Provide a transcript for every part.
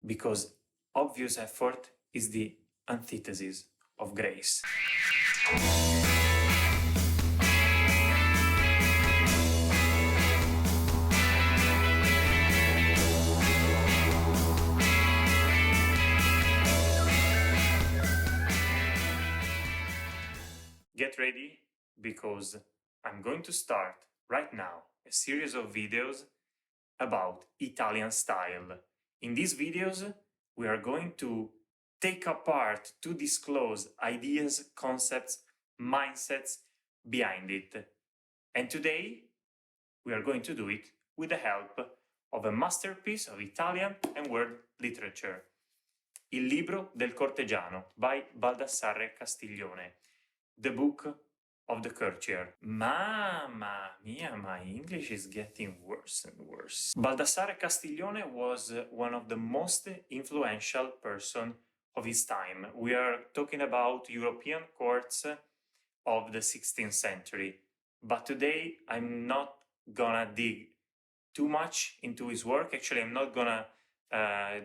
because obvious effort is the antithesis of grace. Get ready, because I'm going to start right now a series of videos about Italian style. In these videos, we are going to take apart, to disclose ideas, concepts, mindsets behind it. And today, we are going to do it with the help of a masterpiece of Italian and world literature, Il libro del cortegiano by Baldassarre Castiglione, the book of the courtier. Mamma mia, my English is getting worse and worse. Baldassarre Castiglione was one of the most influential person of his time. We are talking about European courts of the 16th century. But today I'm not gonna dig too much into his work. Actually, I'm not gonna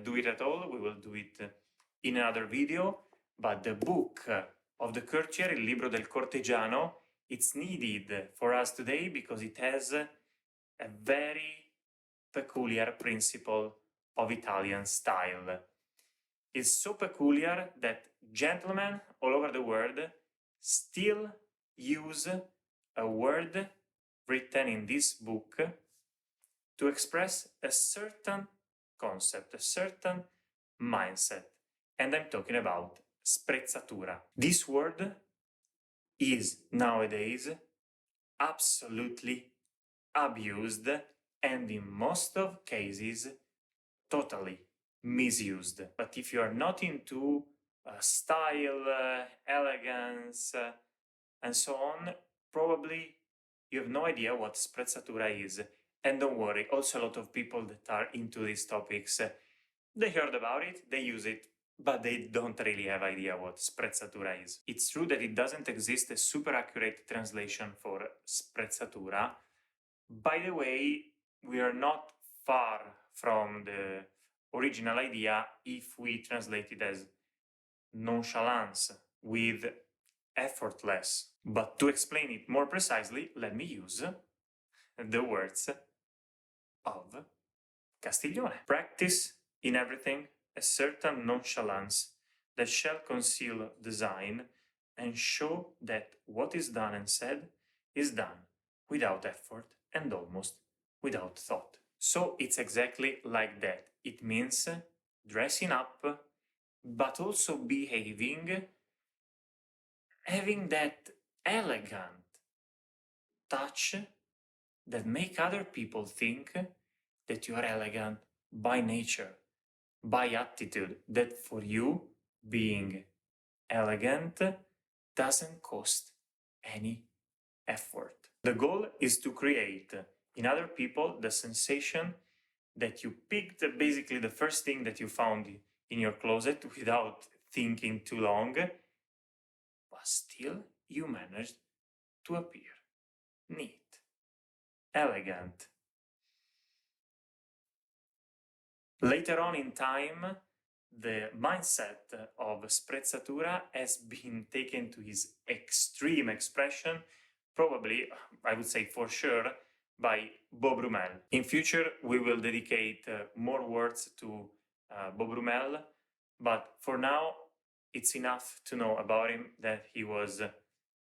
do it at all. We will do it in another video. But the book of the courtier, Il libro del cortegiano, it's needed for us today because it has a very peculiar principle of Italian style. It's so peculiar that gentlemen all over the world still use a word written in this book to express a certain concept, a certain mindset. And I'm talking about sprezzatura. This word is nowadays absolutely abused and in most of cases totally misused. But if you are not into style, elegance, and so on, probably you have no idea what sprezzatura is. And don't worry, also a lot of people that are into these topics, they heard about it, they use it, but they don't really have idea what sprezzatura is. It's true that it doesn't exist a super accurate translation for sprezzatura. By the way, we are not far from the original idea if we translate it as nonchalance, with effortless. But to explain it more precisely, let me use the words of Castiglione. Practice in everything a certain nonchalance that shall conceal design and show that what is done and said is done without effort and almost without thought. So it's exactly like that. It means dressing up, but also behaving, having that elegant touch that make other people think that you are elegant by nature, by attitude, that for you being elegant doesn't cost any effort. The goal is to create in other people the sensation that you picked basically the first thing that you found in your closet without thinking too long, but still you managed to appear neat, elegant. Later on in time, the mindset of sprezzatura has been taken to its extreme expression, probably, I would say for sure, by Beau Brummel. In future, we will dedicate more words to Beau Brummel, but for now, it's enough to know about him that he was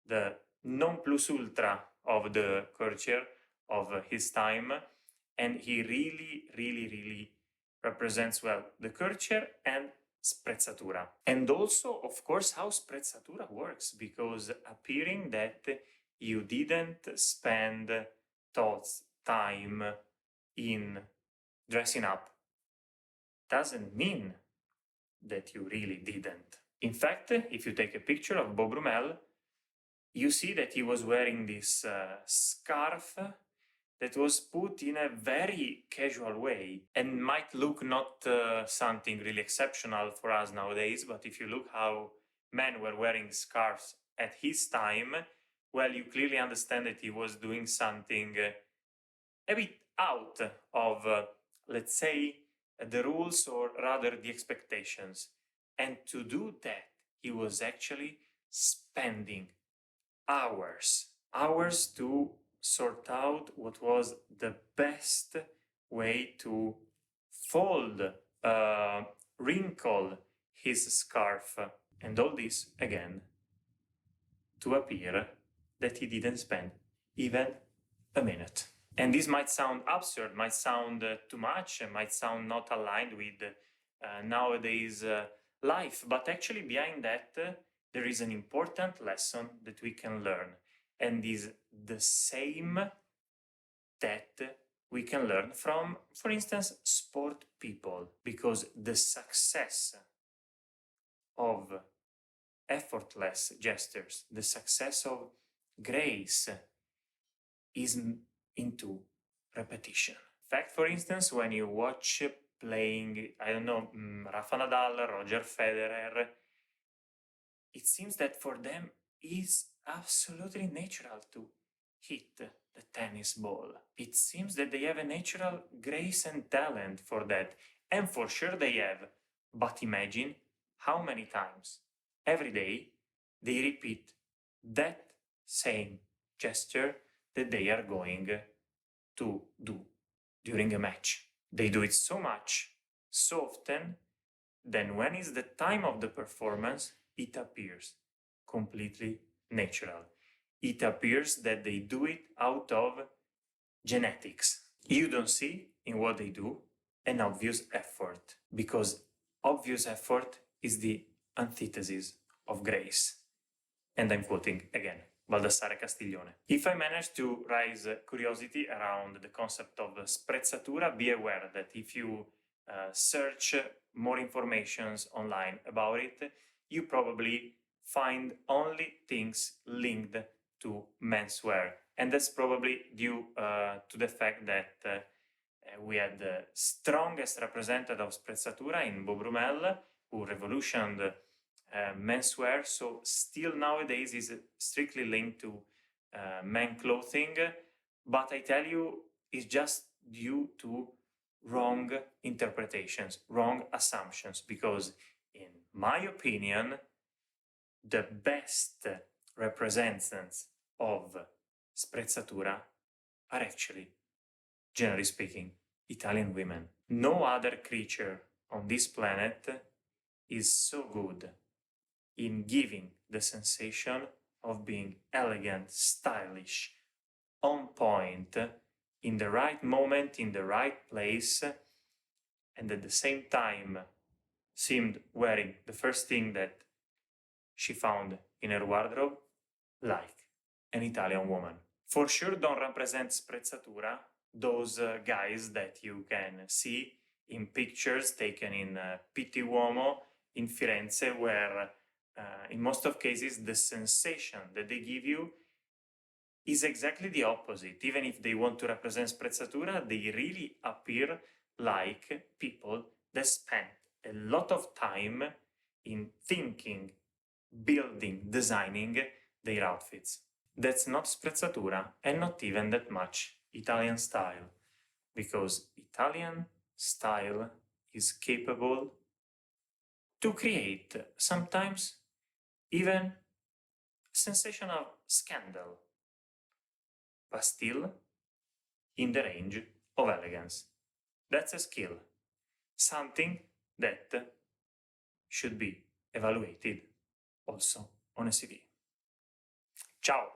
the non plus ultra of the courtier of his time, and he really represents well the courtier and sprezzatura. And also, of course, how sprezzatura works, because appearing that you didn't spend Tóth's time in dressing up doesn't mean that you really didn't. In fact, if you take a picture of Beau Brummel, you see that he was wearing this scarf that was put in a very casual way and might look not something really exceptional for us nowadays, but if you look how men were wearing scarves at his time, well, you clearly understand that he was doing something a bit out of, let's say, the rules, or rather the expectations. And to do that, he was actually spending hours to sort out what was the best way to fold, wrinkle his scarf, and all this again to appear that he didn't spend even a minute. And this might sound absurd, might sound too much, might sound not aligned with nowadays life, but actually behind that there is an important lesson that we can learn, and is the same that we can learn from, for instance, sport people, because the success of effortless gestures, the success of grace is into repetition. In fact, for instance, when you watch playing, I don't know, Rafa Nadal, Roger Federer, it seems that for them it's absolutely natural to hit the tennis ball. It seems that they have a natural grace and talent for that, and for sure they have. But imagine how many times every day they repeat that same gesture that they are going to do during a match. They do it so much, so often, then when it's the time of the performance, it appears completely natural. It appears that they do it out of genetics. You don't see in what they do an obvious effort, because obvious effort is the antithesis of grace. And I'm quoting again Baldassare Castiglione. If I manage to raise curiosity around the concept of sprezzatura, be aware that if you search more informations online about it, you probably find only things linked to menswear. And that's probably due to the fact that we had the strongest representative of sprezzatura in Beau Brummel, who revolutioned menswear, so still nowadays is strictly linked to men clothing, but I tell you, it's just due to wrong interpretations, wrong assumptions, because in my opinion, the best representatives of sprezzatura are actually, generally speaking, Italian women. No other creature on this planet is so good in giving the sensation of being elegant, stylish, on point, in the right moment, in the right place, and at the same time seemed wearing the first thing that she found in her wardrobe, like an Italian woman. For sure don't represent sprezzatura, those guys that you can see in pictures taken in Pitti Uomo in Firenze, where in most of cases the sensation that they give you is exactly the opposite. Even if they want to represent sprezzatura, they really appear like people that spend a lot of time in thinking, building, designing their outfits. That's not sprezzatura, and not even that much Italian style, because Italian style is capable to create sometimes even a sensation of scandal, but still in the range of elegance. That's a skill, something that should be evaluated also on a CV. Ciao!